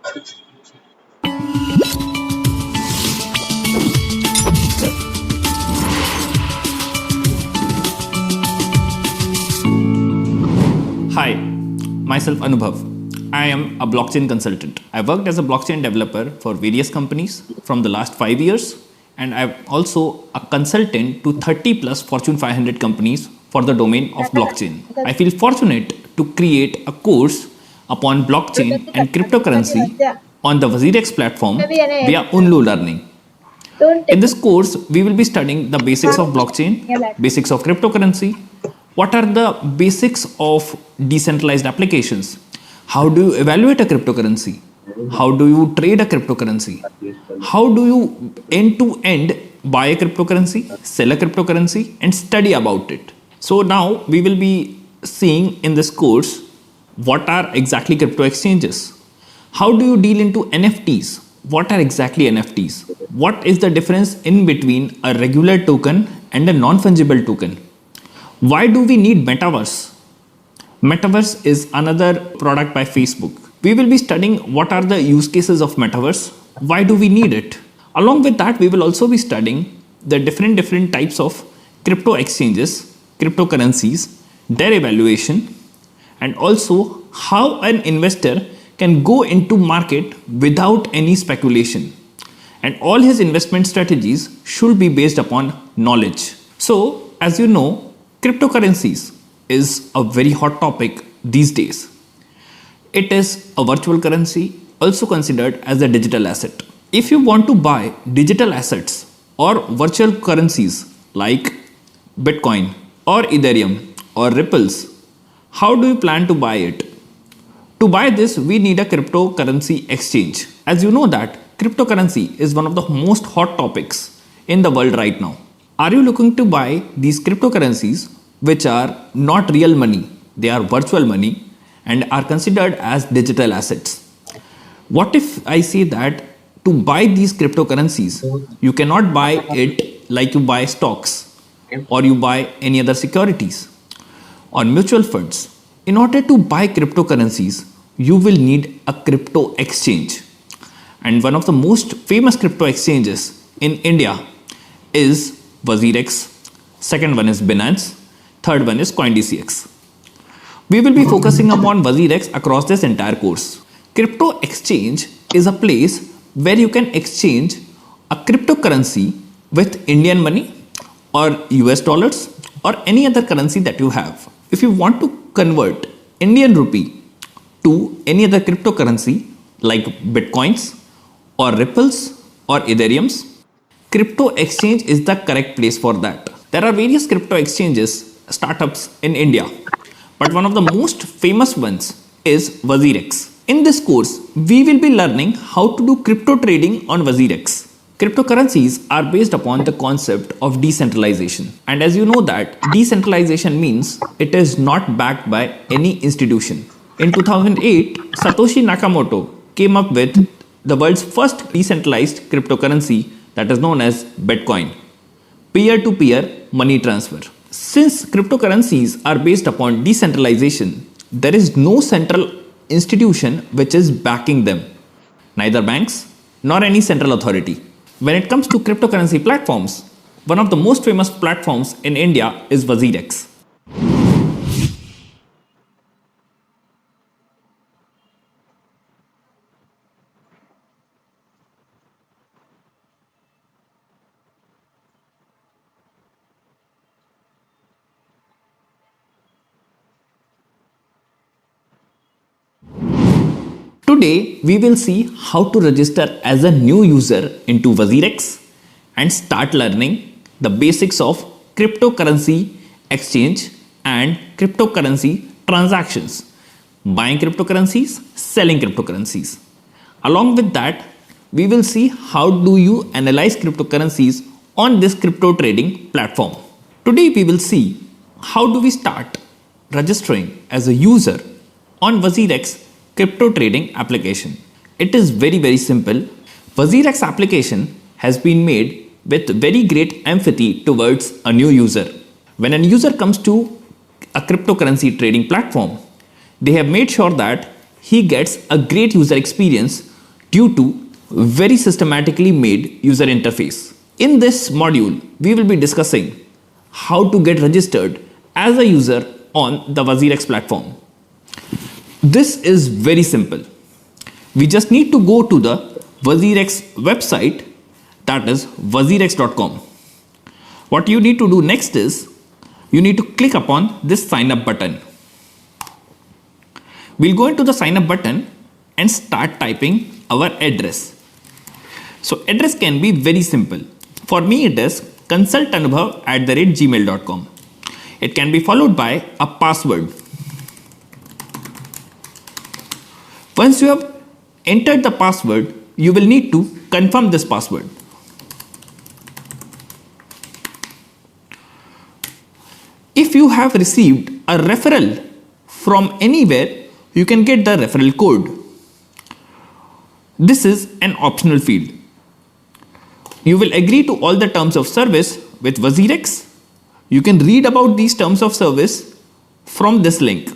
Hi, myself Anubhav. I am a blockchain consultant. I worked as a blockchain developer for various companies from the last 5 years, and I'm also a consultant to 30 plus Fortune 500 companies for the domain of blockchain. I feel fortunate to create a course upon blockchain and cryptocurrency on the WazirX platform via Unlu Learning. In this course, we will be studying the basics of blockchain, basics of cryptocurrency, what are the basics of decentralized applications, how do you evaluate a cryptocurrency, how do you trade a cryptocurrency, how do you end to end buy a cryptocurrency, sell a cryptocurrency, and study about it. So now we will be seeing in this course what are exactly crypto exchanges, how do you deal into NFTs, what are exactly NFTs, what is the difference in between a regular token and a non-fungible token, why do we need metaverse. Metaverse is another product by Facebook. We will be studying what are the use cases of metaverse, why do we need it. Along with that, we will also be studying the different types of crypto exchanges, cryptocurrencies, their evaluation, and also how an investor can go into market without any speculation. And all his investment strategies should be based upon knowledge. So, as you know, cryptocurrencies is a very hot topic these days. It is a virtual currency, also considered as a digital asset. If you want to buy digital assets or virtual currencies like Bitcoin or Ethereum or Ripples, how do you plan to buy it? To buy this, we need a cryptocurrency exchange. As you know that cryptocurrency is one of the most hot topics in the world right now. Are you looking to buy these cryptocurrencies which are not real money, they are virtual money and are considered as digital assets? What if I say that to buy these cryptocurrencies, you cannot buy it like you buy stocks or you buy any other securities or mutual funds? In order to buy cryptocurrencies, you will need a crypto exchange. And one of the most famous crypto exchanges in India is WazirX, second one is Binance, third one is CoinDCX. We will be focusing upon WazirX across this entire course. Crypto exchange is a place where you can exchange a cryptocurrency with Indian money or US dollars or any other currency that you have. If you want to convert Indian rupee to any other cryptocurrency like Bitcoins or Ripples or Ethereums, crypto exchange is the correct place for that. There are various crypto exchanges, startups in India, but one of the most famous ones is WazirX. In this course, we will be learning how to do crypto trading on WazirX. Cryptocurrencies are based upon the concept of decentralization. And as you know that decentralization means it is not backed by any institution. In 2008, Satoshi Nakamoto came up with the world's first decentralized cryptocurrency that is known as Bitcoin, peer-to-peer money transfer. Since cryptocurrencies are based upon decentralization, there is no central institution which is backing them, neither banks nor any central authority. When it comes to cryptocurrency platforms, one of the most famous platforms in India is WazirX. Today, we will see how to register as a new user into WazirX and start learning the basics of cryptocurrency exchange and cryptocurrency transactions, buying cryptocurrencies, selling cryptocurrencies. Along with that, we will see how do you analyze cryptocurrencies on this crypto trading platform. Today, we will see how do we start registering as a user on WazirX crypto trading application. It is very simple. WazirX application has been made with very great empathy towards a new user. When a user comes to a cryptocurrency trading platform, they have made sure that he gets a great user experience due to very systematically made user interface. In this module, we will be discussing how to get registered as a user on the WazirX platform. This is very simple. We just need to go to the WazirX website, that is wazirx.com. What you need to do next is you need to click upon this sign up button. We'll go into the sign up button and start typing our address. So address can be very simple. For me it is consultanubhav@gmail.com. It can be followed by a password. Once you have entered the password, you will need to confirm this password. If you have received a referral from anywhere, you can get the referral code. This is an optional field. You will agree to all the terms of service with WazirX. You can read about these terms of service from this link.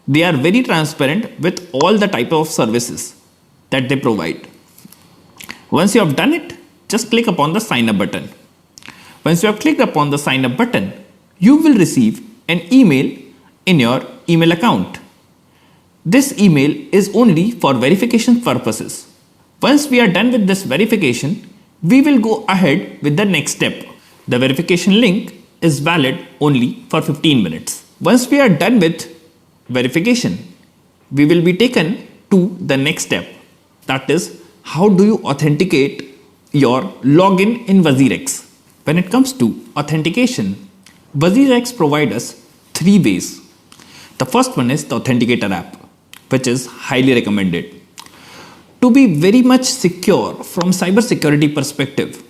They are very transparent with all the type of services that they provide. Once you have done it, just click upon the sign up button. Once you have clicked upon the sign up button, you will receive an email in your email account. This email is only for verification purposes. Once we are done with this verification, we will go ahead with the next step. The verification link is valid only for 15 minutes. Once we are done with verification, we will be taken to the next step. That is, how do you authenticate your login in WazirX? When it comes to authentication, WazirX provides us 3 ways. The first one is the Authenticator app, which is highly recommended. To be very much secure from cybersecurity perspective,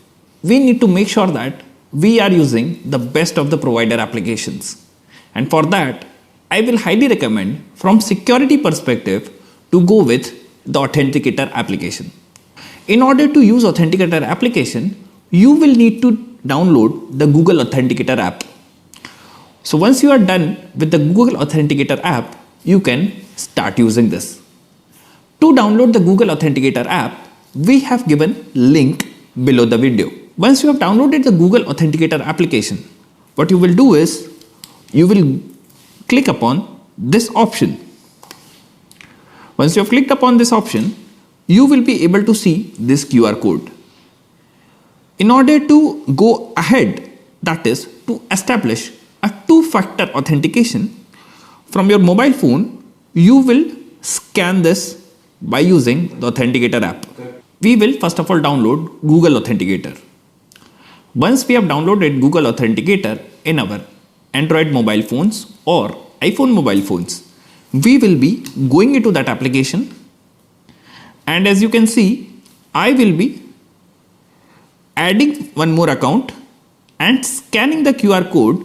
we need to make sure that we are using the best of the provider applications. And for that, I will highly recommend from security perspective to go with the Authenticator application. In order to use Authenticator application, you will need to download the Google Authenticator app. So once you are done with the Google Authenticator app, you can start using this. To download the Google Authenticator app, we have given link below the video. Once you have downloaded the Google Authenticator application, what you will do is you will click upon this option. Once you have clicked upon this option, you will be able to see this QR code. In order to go ahead, that is to establish a 2-factor authentication from your mobile phone, you will scan this by using the Authenticator app. We will first of all download Google Authenticator. Once we have downloaded Google Authenticator in our Android mobile phones or iPhone mobile phones, we will be going into that application, and as you can see, I will be adding one more account and scanning the QR code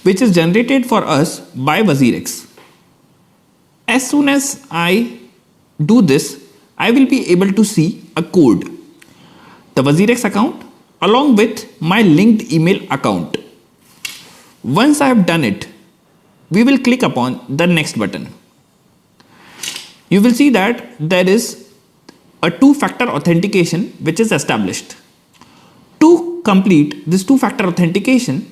which is generated for us by WazirX. As soon as I do this, I will be able to see a code, the WazirX account along with my linked email account. Once I have done it, we will click upon the next button. You will see that there is a 2-factor authentication which is established. To complete this 2-factor authentication,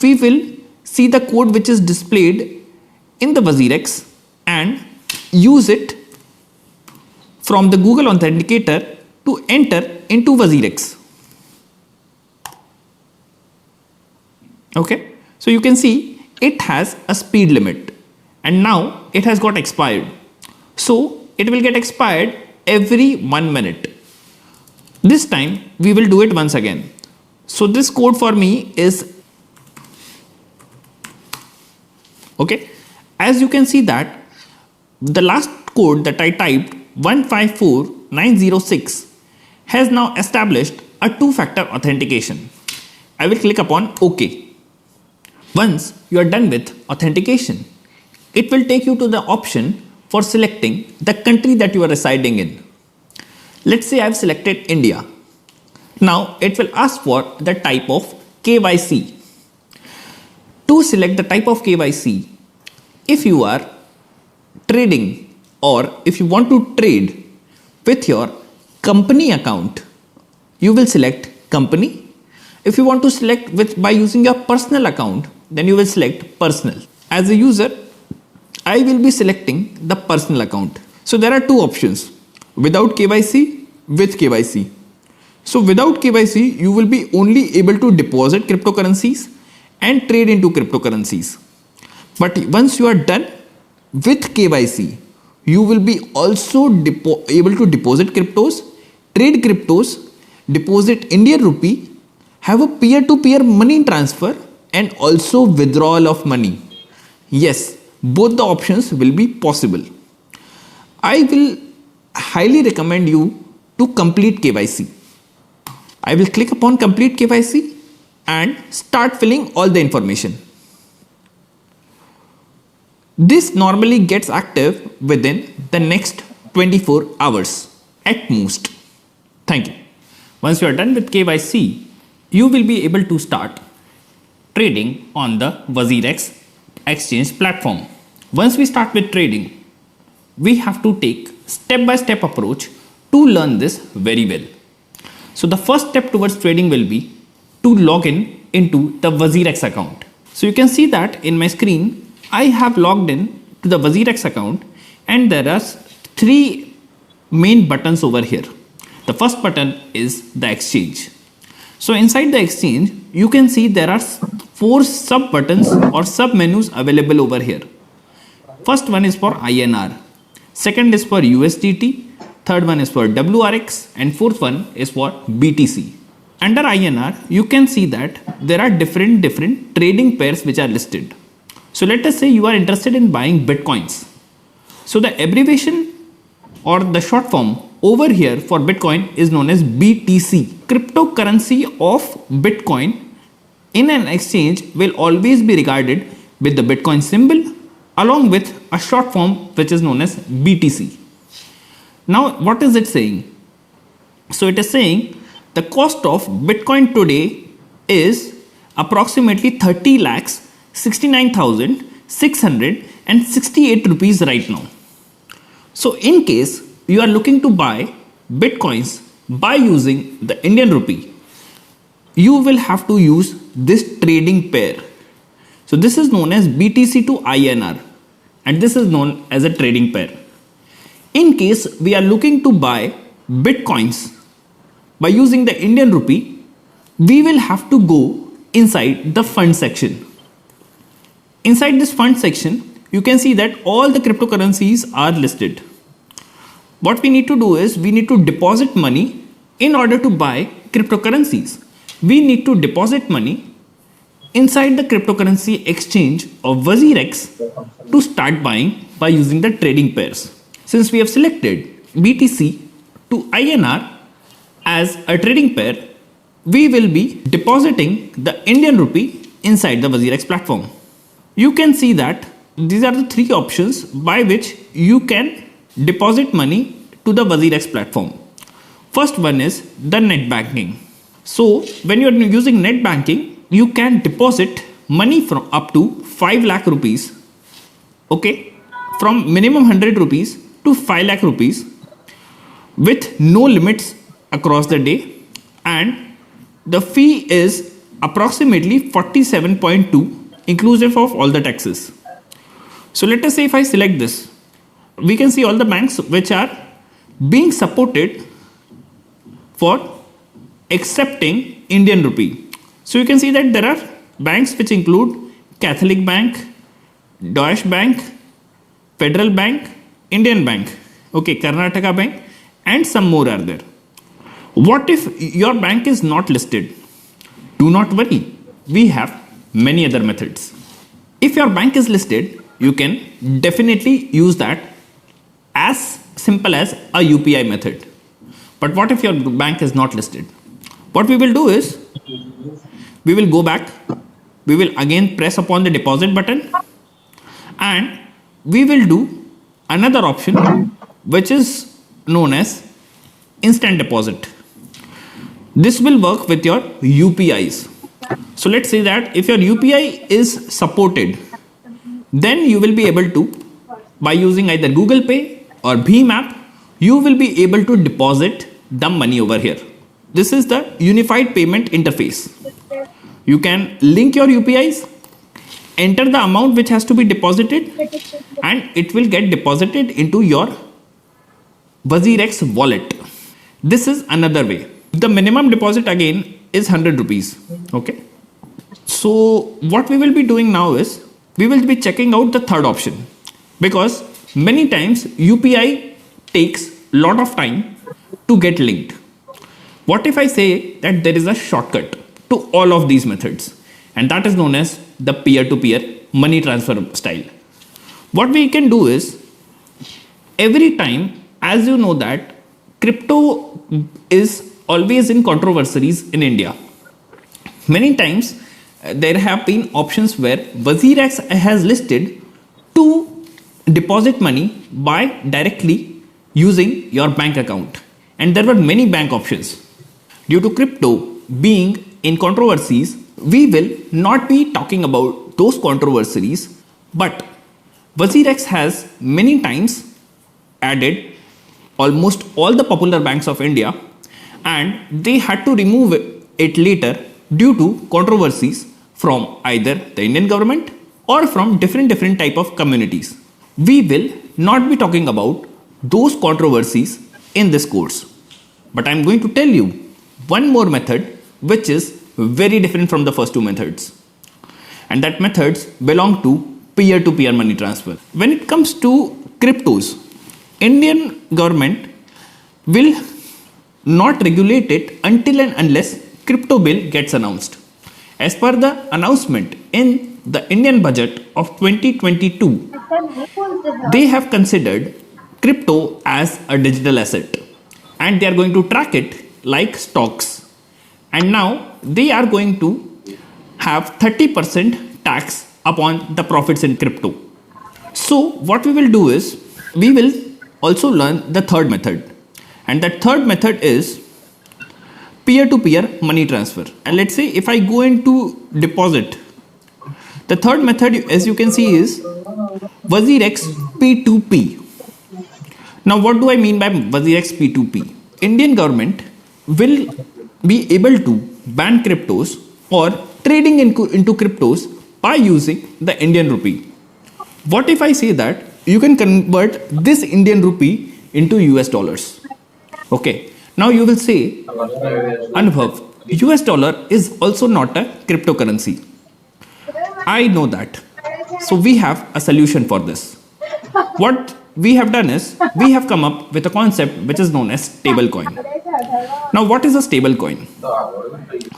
we will see the code which is displayed in the WazirX and use it from the Google Authenticator to enter into WazirX. Okay, so you can see it has a speed limit and now it has got expired. So it will get expired every 1 minute. This time we will do it once again. So this code for me is okay. As you can see that the last code that I typed 154906 has now established a 2-factor authentication. I will click upon OK. Once you are done with authentication, it will take you to the option for selecting the country that you are residing in. Let's say I have selected India. Now it will ask for the type of KYC. To select the type of KYC, if you are trading or if you want to trade with your company account, you will select company. If you want to select by using your personal account, then you will select personal. As a user, I will be selecting the personal account. So there are two options, without KYC, with KYC. So without KYC, you will be only able to deposit cryptocurrencies and trade into cryptocurrencies. But once you are done with KYC, you will be also able to deposit cryptos, trade cryptos, deposit Indian rupee, have a peer-to-peer money transfer, and also withdrawal of money. Yes, both the options will be possible. I will highly recommend you to complete KYC. I will click upon complete KYC and start filling all the information. This normally gets active within the next 24 hours at most. Thank you. Once you are done with KYC, you will be able to start trading on the WazirX exchange platform. Once we start with trading, we have to take step-by-step approach to learn this very well. So the first step towards trading will be to log in into the WazirX account. So you can see that in my screen, I have logged in to the WazirX account, and there are three main buttons over here. The first button is the exchange. So inside the exchange, you can see there are 4 sub buttons or sub menus available over here. First one is for INR, second is for USDT, third one is for WRX, and fourth one is for BTC. Under INR, you can see that there are different trading pairs which are listed. So let us say you are interested in buying Bitcoins. So the abbreviation or the short form over here for Bitcoin is known as BTC. Cryptocurrency of Bitcoin in an exchange will always be regarded with the Bitcoin symbol along with a short form which is known as BTC. Now what is it saying? So it is saying the cost of Bitcoin today is approximately 30 lakhs 69,668 rupees right now. So in case you are looking to buy Bitcoins by using the Indian rupee, you will have to use this trading pair. So this is known as BTC to INR, and this is known as a trading pair. In case we are looking to buy Bitcoins by using the Indian rupee, we will have to go inside the fund section. Inside this fund section, you can see that all the cryptocurrencies are listed. What we need to do is we need to deposit money in order to buy cryptocurrencies. We need to deposit money inside the cryptocurrency exchange of WazirX to start buying by using the trading pairs. Since we have selected BTC to INR as a trading pair, we will be depositing the Indian rupee inside the WazirX platform. You can see that these are the 3 options by which you can deposit money to the WazirX platform. First one is the net banking. So when you are using net banking, you can deposit money from up to 5 lakh rupees, okay, from minimum 100 rupees to 5 lakh rupees with no limits across the day, and the fee is approximately 47.2 inclusive of all the taxes. So let us say if I select this, we can see all the banks which are being supported for accepting Indian rupee. So you can see that there are banks which include Catholic Bank, Deutsche Bank, Federal Bank, Indian Bank, okay, Karnataka Bank, and some more are there. What if your bank is not listed? Do not worry, we have many other methods. If your bank is listed, you can definitely use that as simple as a UPI method. But what if your bank is not listed? What we will do is, we will go back, we will again press upon the deposit button, and we will do another option which is known as instant deposit. This will work with your UPIs. So let's say that if your UPI is supported, then you will be able to, by using either Google Pay or Bheem app, you will be able to deposit the money over here. This is the unified payment interface. You can link your UPIs, enter the amount which has to be deposited, and it will get deposited into your WazirX wallet. This is another way. The minimum deposit again is 100 rupees. Okay. So what we will be doing now is we will be checking out the third option, because many times UPI takes lot of time to get linked. What if I say that there is a shortcut to all of these methods, and that is known as the peer-to-peer money transfer style? What we can do is, every time, as you know that crypto is always in controversies in India. Many times there have been options where WazirX has listed to deposit money by directly using your bank account, and there were many bank options. Due to crypto being in controversies, we will not be talking about those controversies, but WazirX has many times added almost all the popular banks of India, and they had to remove it later due to controversies from either the Indian government or from different type of communities. We will not be talking about those controversies in this course, but I am going to tell you one more method which is very different from the first two methods, and that methods belong to peer-to-peer money transfer. When it comes to cryptos, Indian government will not regulate it until and unless crypto bill gets announced. As per the announcement in the Indian budget of 2022, they have considered crypto as a digital asset, and they are going to track it like stocks. And now they are going to have 30% tax upon the profits in crypto. So what we will do is we will also learn the third method, and that third method is peer-to-peer money transfer. And let's say if I go into deposit, the third method, as you can see, is WazirX P2P. Now what do I mean by WazirX P2P? Indian government will be able to ban cryptos or trading into cryptos by using the Indian rupee. What if I say that you can convert this Indian rupee into US dollars? Okay. Now you will say, Anubhav, US dollar is also not a cryptocurrency. I know that. So we have a solution for this. What we have done is we have come up with a concept which is known as stablecoin. Now what is a stablecoin?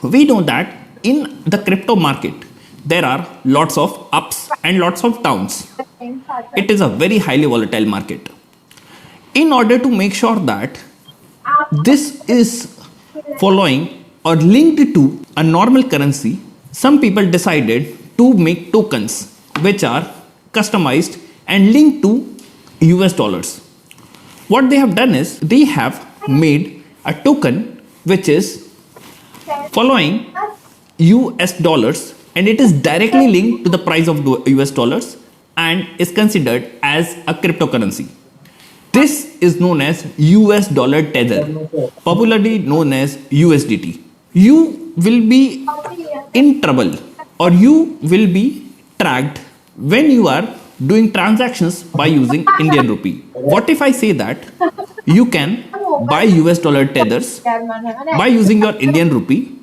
We know that in the crypto market there are lots of ups and lots of downs. It is a very highly volatile market. In order to make sure that this is following or linked to a normal currency, some people decided to make tokens which are customized and linked to US dollars. What they have done is they have made a token which is following US dollars, and it is directly linked to the price of US dollars and is considered as a cryptocurrency. This is known as US dollar tether, popularly known as USDT. You will be in trouble, or you will be tracked when you are doing transactions by using Indian rupee. What if I say that you can buy US dollar tethers by using your Indian rupee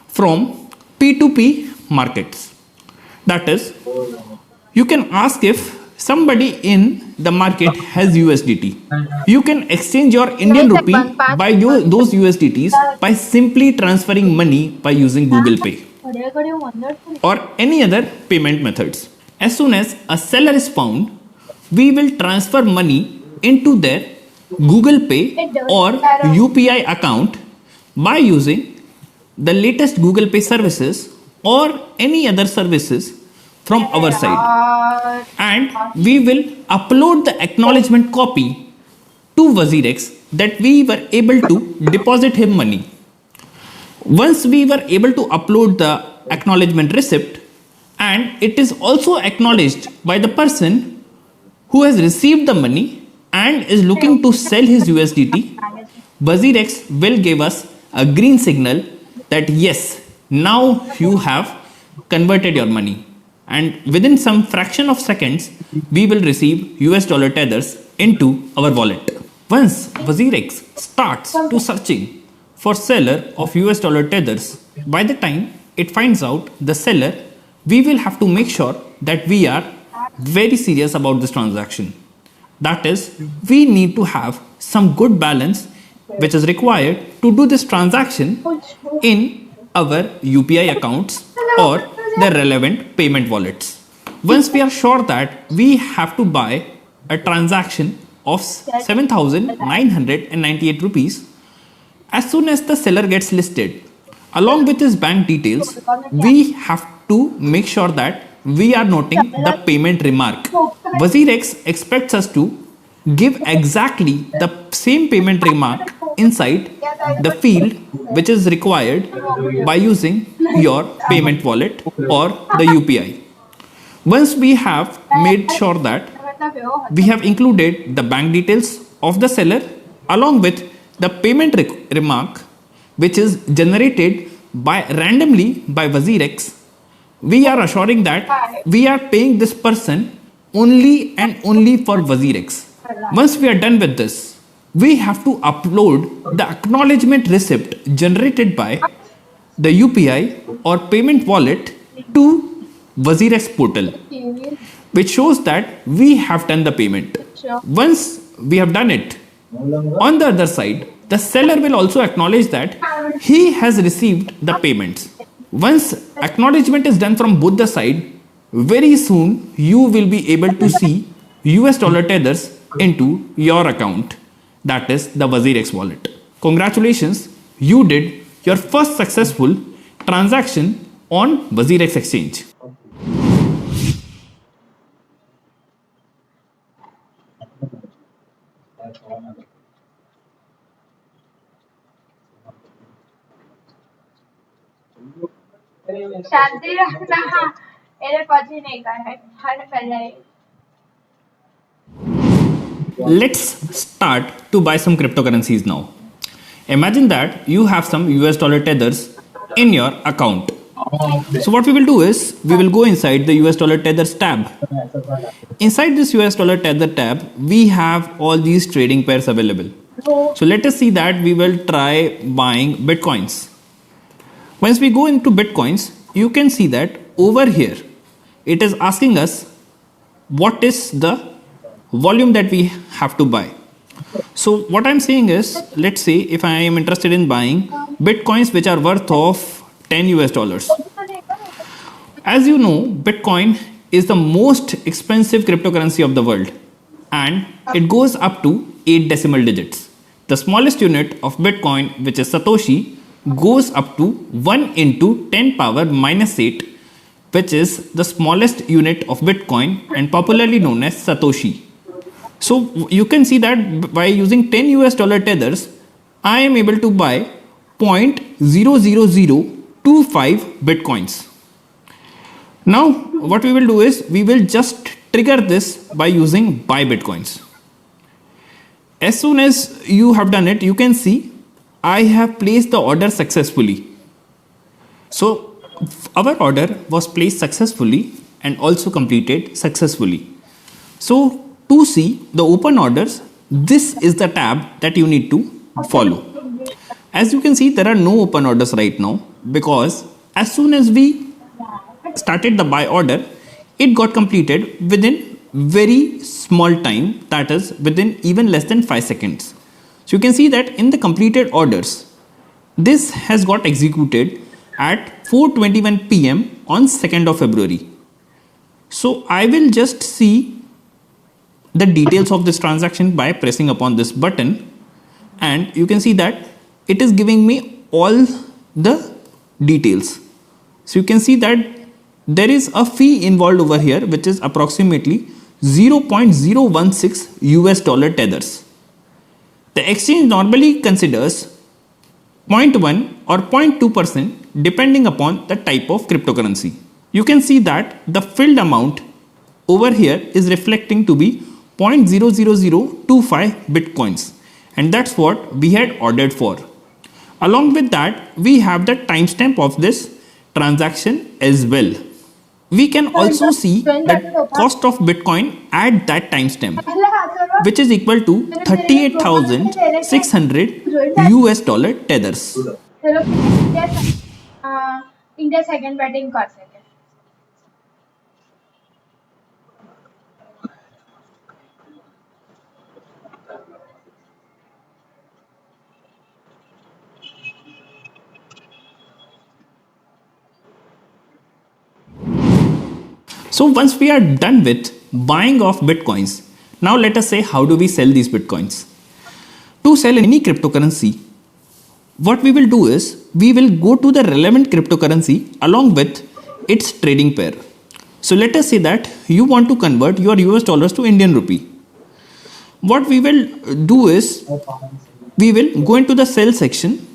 from P2P markets? That is, you can ask if somebody in the market has USDT. You can exchange your Indian rupee by those USDTs by simply transferring money by using Google Pay or any other payment methods. As soon as a seller is found, we will transfer money into their Google Pay or UPI account by using the latest Google Pay services or any other services from our side, and we will upload the acknowledgement copy to WazirX that we were able to deposit him money. Once we were able to upload the acknowledgement receipt, and it is also acknowledged by the person who has received the money, and is looking to sell his USDT, WazirX will give us a green signal that yes, now you have converted your money, and within some fraction of seconds we will receive US dollar tethers into our wallet. Once WazirX starts to searching for seller of US dollar tethers, by the time it finds out the seller, we will have to make sure that we are very serious about this transaction. That is, we need to have some good balance which is required to do this transaction in our UPI accounts or the relevant payment wallets. Once we are sure that we have to buy a transaction of 7,998 rupees, as soon as the seller gets listed, along with his bank details, we have to make sure that we are noting the payment remark. WazirX expects us to give exactly the same payment remark inside the field which is required by using your payment wallet or the UPI. Once we have made sure that we have included the bank details of the seller along with the payment remark which is generated by randomly by WazirX, we are assuring that we are paying this person only and only for WazirX. Once we are done with this, we have to upload the acknowledgement receipt generated by the UPI or payment wallet to WazirX portal, which shows that we have done the payment. Once we have done it, on the other side, the seller will also acknowledge that he has received the payments. Once acknowledgement is done from both the side, very soon you will be able to see US dollar tethers into your account, that is the WazirX wallet. Congratulations, you did your first successful transaction on WazirX exchange. શાંતિ રાખના એને પછી નહીં કરે અને પહેલા Let's start to buy some cryptocurrencies now. Imagine that you have some US dollar tethers in your account. So what we will do is we will go inside the US dollar tethers tab. Inside this US dollar tether tab, we have all these trading pairs available. So let us see that we will try buying bitcoins. Once we go into bitcoins, you can see that over here it is asking us what is the volume that we have to buy. So what I'm saying is, let's say if I am interested in buying bitcoins which are worth of 10 US dollars. As you know, Bitcoin is the most expensive cryptocurrency of the world and it goes up to 8 decimal digits. The smallest unit of Bitcoin, which is Satoshi, goes up to 1 into 10 power minus 8, which is the smallest unit of Bitcoin and popularly known as Satoshi. So you can see that by using 10 US dollar tethers, I am able to buy 0.00025 Bitcoins. Now what we will do is we will just trigger this by using buy Bitcoins. As soon as you have done it, you can see I have placed the order successfully. So our order was placed successfully and also completed successfully. So to see the open orders, this is the tab that you need to follow. As you can see, there are no open orders right now because as soon as we started the buy order, it got completed within very small time, that is within even less than 5 seconds. So you can see that in the completed orders, this has got executed at 4:21 PM on 2nd of February. So I will just see the details of this transaction by pressing upon this button, and you can see that it is giving me all the details. So you can see that there is a fee involved over here which is approximately 0.016 US dollar tethers. The exchange normally considers 0.1 or 0.2% depending upon the type of cryptocurrency. You can see that the filled amount over here is reflecting to be 0.00025 bitcoins, and that's what we had ordered for. Along with that, we have the timestamp of this transaction as well. We can also see the cost of Bitcoin at that timestamp, which is equal to 38,600 US dollar tethers. चलो India second batting कर सके. So once we are done with buying of Bitcoins, now let us say how do we sell these Bitcoins. To sell any cryptocurrency, what we will do is we will go to the relevant cryptocurrency along with its trading pair. So let us say that you want to convert your US dollars to Indian rupee. What we will do is we will go into the sell section,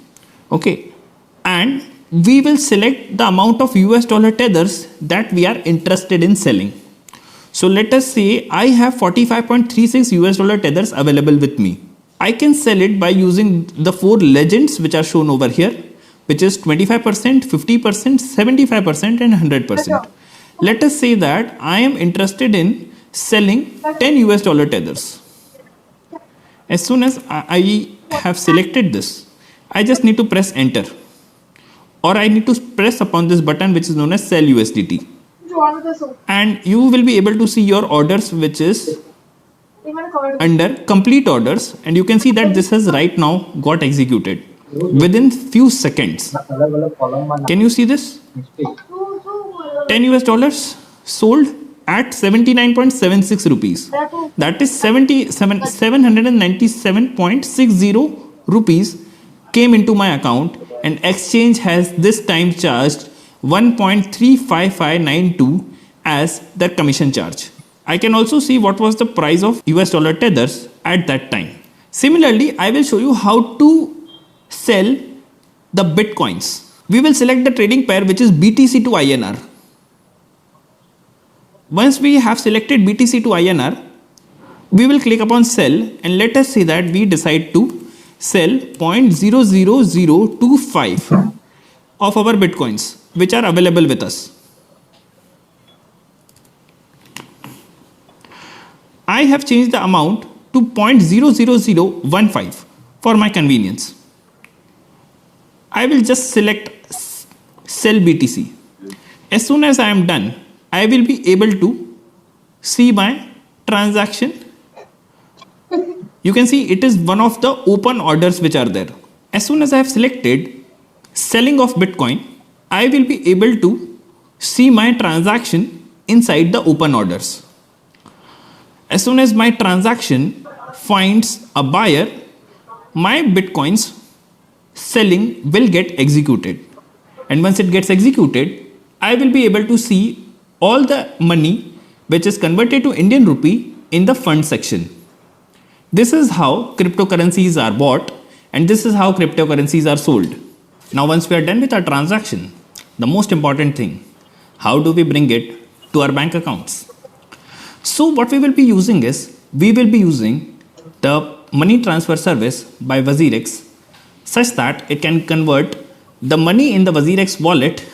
okay, and we will select the amount of US dollar tethers that we are interested in selling. So let us say I have 45.36 US dollar tethers available with me. I can sell it by using the 4 legends which are shown over here, which is 25%, 50%, 75% and 100%. Let us say that I am interested in selling 10 US dollar tethers. As soon as I have selected this, I just need to press enter, or I need to press upon this button which is known as sell USDT, and you will be able to see your orders which is under complete orders, and you can see that this has right now got executed within few seconds. Can you see this? 10 US dollars sold at 79.76 rupees. That is 797.60 rupees came into my account, and exchange has this time charged 1.35592 as the commission charge. I can also see what was the price of US dollar tethers at that time. Similarly, I will show you how to sell the Bitcoins. We will select the trading pair which is BTC to INR. Once we have selected BTC to INR, we will click upon sell, and let us say that we decide to sell 0.00025 of our Bitcoins which are available with us. I have changed the amount to 0.00015 for my convenience. I will just select sell BTC. As soon as I am done, I will be able to see my transaction. You can see it is one of the open orders which are there. As soon as I have selected selling of Bitcoin, I will be able to see my transaction inside the open orders. As soon as my transaction finds a buyer, my Bitcoins selling will get executed. And once it gets executed, I will be able to see all the money which is converted to Indian rupee in the fund section. This is how cryptocurrencies are bought, and this is how cryptocurrencies are sold. Now once we are done with our transaction, the most important thing, how do we bring it to our bank accounts? So what we will be using is, we will be using the money transfer service by WazirX, such that it can convert the money in the WazirX wallet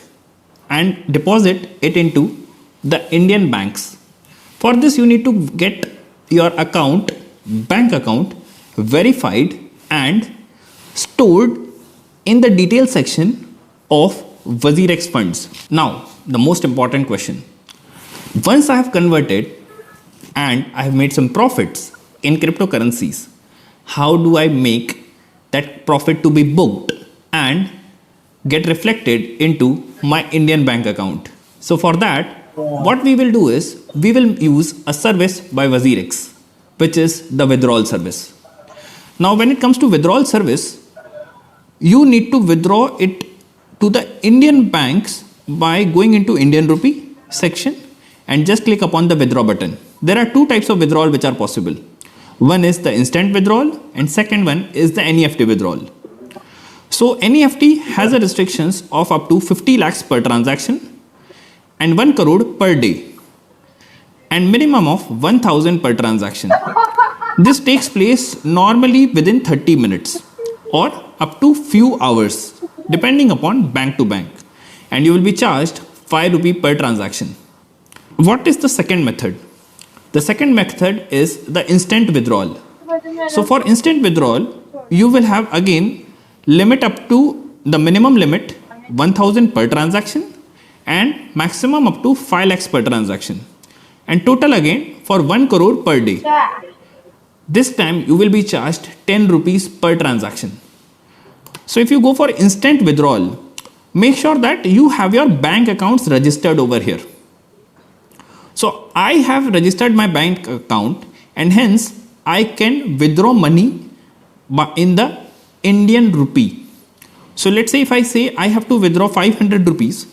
and deposit it into the Indian banks. For this you need to get your account, bank account, verified and stored in the detail section of WazirX funds. Now the most important question, once I have converted and I have made some profits in cryptocurrencies, how do I make that profit to be booked and get reflected into my Indian bank account? So for that, what we will do is, we will use a service by WazirX, which is the withdrawal service. Now when it comes to withdrawal service, you need to withdraw it to the Indian banks by going into Indian rupee section and just click upon the withdraw button. There are two types of withdrawal which are possible. One is the instant withdrawal and second one is the NEFT withdrawal. So NEFT has a restrictions of up to 50 lakhs per transaction and 1 crore per day. and minimum of 1000 per transaction. This takes place normally within 30 minutes or up to few hours depending upon bank to bank, and you will be charged 5 rupee per transaction. What is the second method? The second method is the instant withdrawal. So for instant withdrawal, you will have again limit up to the minimum limit 1000 per transaction and maximum up to 5 lakhs per transaction, and total again for 1 crore per day. This time you will be charged 10 rupees per transaction. So if you go for instant withdrawal, make sure that you have your bank accounts registered over here. So I have registered my bank account, and hence I can withdraw money in the Indian rupee. So let's say if I say I have to withdraw 500 rupees,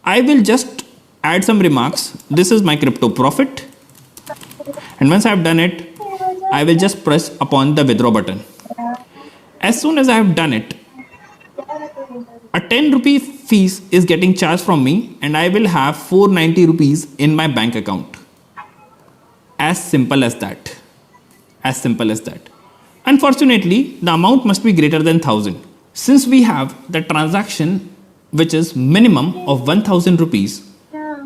I will just add some remarks. This is my crypto profit, and once I have done it, I will just press upon the withdraw button. As soon as I have done it, a 10 rupee fees is getting charged from me, and I will have 490 rupees in my bank account. As simple as that. As simple as that. Unfortunately, the amount must be greater than 1000. Since we have the transaction which is minimum of 1000 rupees,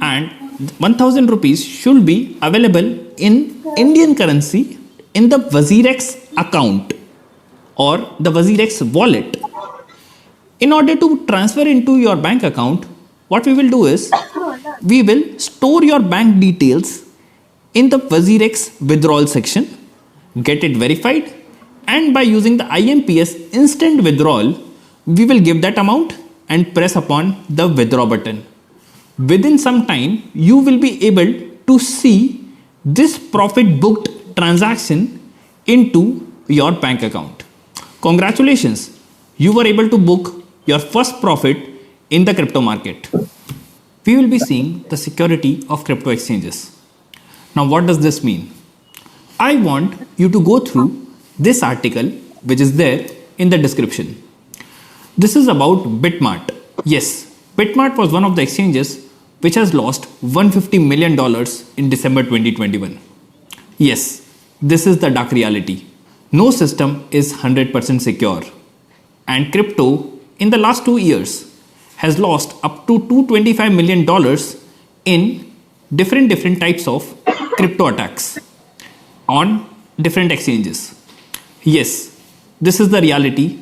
and 1000 rupees should be available in Indian currency in the WazirX account or the WazirX wallet. In order to transfer into your bank account, what we will do is we will store your bank details in the WazirX withdrawal section, get it verified, and by using the IMPS instant withdrawal, we will give that amount and press upon the withdraw button. Within some time, you will be able to see this profit booked transaction into your bank account. Congratulations, you were able to book your first profit in the crypto market. We will be seeing the security of crypto exchanges. Now, what does this mean? I want you to go through this article which is there in the description. This is about Bitmart. Yes, Bitmart was one of the exchanges which has lost $150 million in December 2021. Yes, this is the dark reality. No system is 100% secure, and crypto in the last 2 years has lost up to $225 million in different types of crypto attacks on different exchanges. Yes, this is the reality.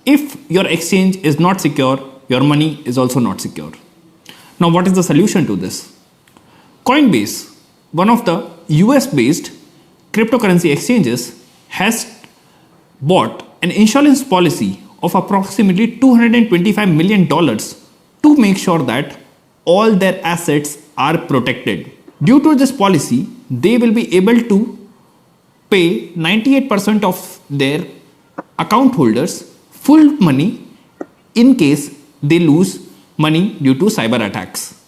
If your exchange is not secure, your money is also not secure. Now, what is the solution to this? Coinbase, one of the US based cryptocurrency exchanges, has bought an insurance policy of approximately $225 million to make sure that all their assets are protected. Due to this policy, they will be able to pay 98% of their account holders full money in case they lose money due to cyber attacks.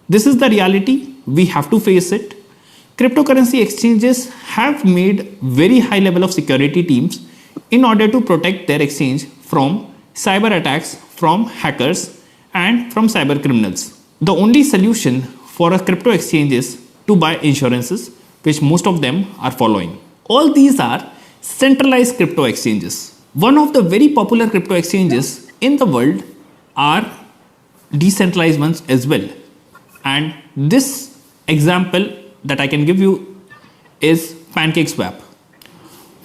This is the reality. We have to face it. Cryptocurrency exchanges have made very high level of security teams in order to protect their exchange from cyber attacks, from hackers, and from cyber criminals. The only solution for a crypto exchange is to buy insurances, which most of them are following. All these are centralized crypto exchanges. One of the very popular crypto exchanges in the world are decentralized ones as well. And this example that I can give you is PancakeSwap.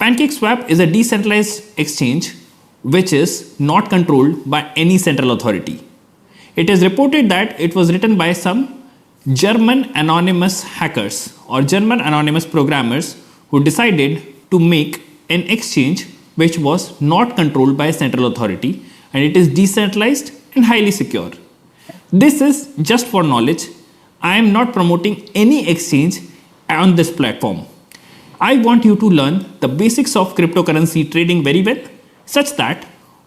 PancakeSwap is a decentralized exchange which is not controlled by any central authority. It is reported that it was written by some German anonymous hackers or German anonymous programmers who decided to make an exchange which was not controlled by a central authority, and it is decentralized and highly secure. This is just for knowledge. I am not promoting any exchange on this platform. I want you to learn the basics of cryptocurrency trading very well, such that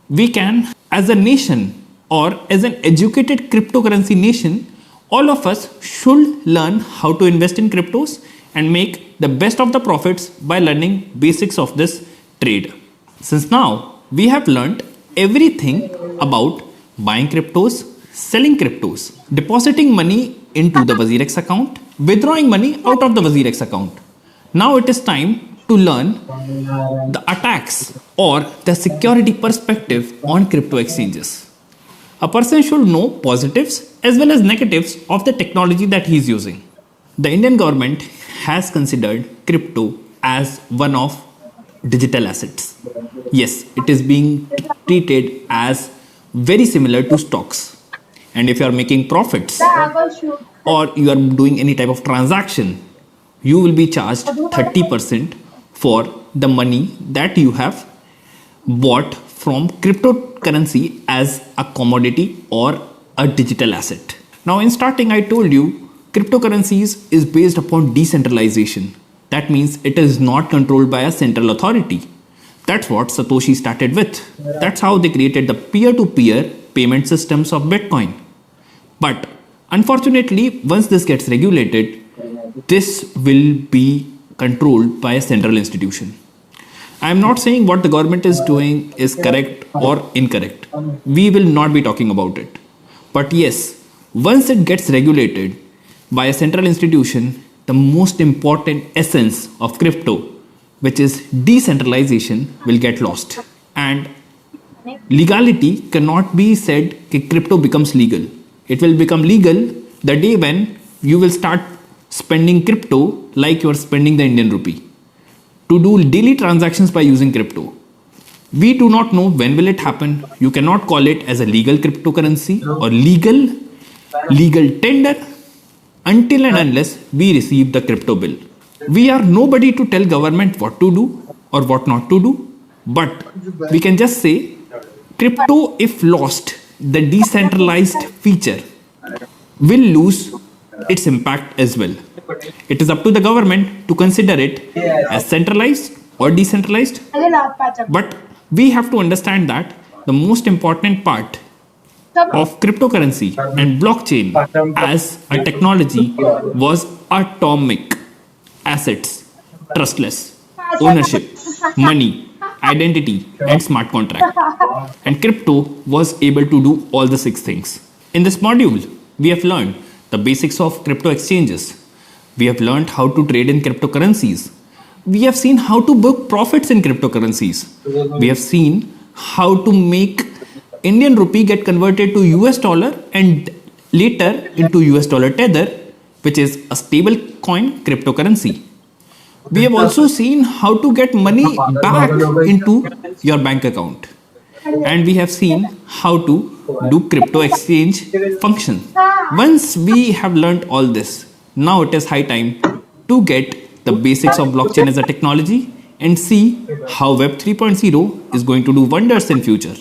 we can, as a nation or as an educated cryptocurrency nation, all of us should learn how to invest in cryptos and make the best of the profits by learning basics of this trade. Since now we have learned everything about buying cryptos, selling cryptos, depositing money into the WazirX account, withdrawing money out of the WazirX account. Now it is time to learn the attacks or the security perspective on crypto exchanges. A person should know positives as well as negatives of the technology that he is using. The Indian government has considered crypto as one of digital assets. Yes, it is being treated as very similar to stocks. And if you are making profits or you are doing any type of transaction, you will be charged 30% for the money that you have bought from cryptocurrency as a commodity or a digital asset. Now, in starting, I told you cryptocurrencies is based upon decentralization. That means it is not controlled by a central authority. That's what Satoshi started with. That's how they created the peer to peer payment systems of Bitcoin. But unfortunately, once this gets regulated, this will be controlled by a central institution. I am not saying what the government is doing is correct or incorrect. We will not be talking about it. But yes, once it gets regulated by a central institution, the most important essence of crypto, which is decentralization, will get lost. And legality cannot be said that crypto becomes legal. It will become legal the day when you will start spending crypto like you are spending the Indian rupee to do daily transactions by using crypto. We do not know when will it happen. You cannot call it as a legal cryptocurrency or legal tender until and unless we receive the crypto bill. We are nobody to tell government what to do or what not to do, but we can just say crypto, if lost, the decentralized feature will lose its impact as well. It is up to the government to consider it as centralized or decentralized. But we have to understand that the most important part of cryptocurrency and blockchain as a technology was atomic assets, trustless, ownership, money, identity, and smart contract. And crypto was able to do all the six things. In this module, we have learned the basics of crypto exchanges. We have learned how to trade in cryptocurrencies. We have seen how to book profits in cryptocurrencies. We have seen how to make Indian rupee get converted to US dollar and later into US dollar tether, which is a stable coin cryptocurrency. We have also seen how to get money back into your bank account. And we have seen how to do crypto exchange function. Once we have learned all this, now it is high time to get the basics of blockchain as a technology and see how Web 3.0 is going to do wonders in future.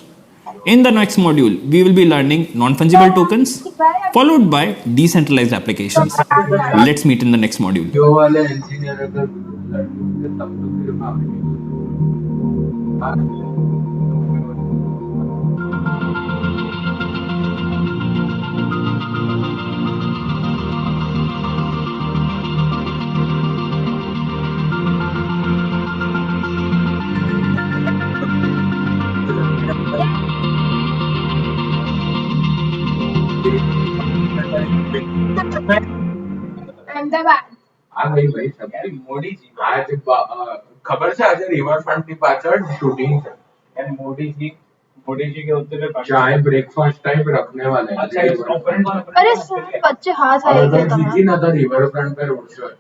In the next module, we will be learning non-fungible tokens followed by decentralized applications. Let's meet in the next module. Ahmedabad આ ભાઈ ભાઈ સબથી મોડી જી आज खबर છે આજે riverfront ની પાછળ શૂટિંગ છે એન્ડ મોदी जी के उत्तर में चाय ब्रेकफास्ट टाइप रखने वाले हैं अच्छा इस अरे सर बच्चे हाथ और आएंगे अगर जीती ना तो रिवरफ्रंट पे रोड शो है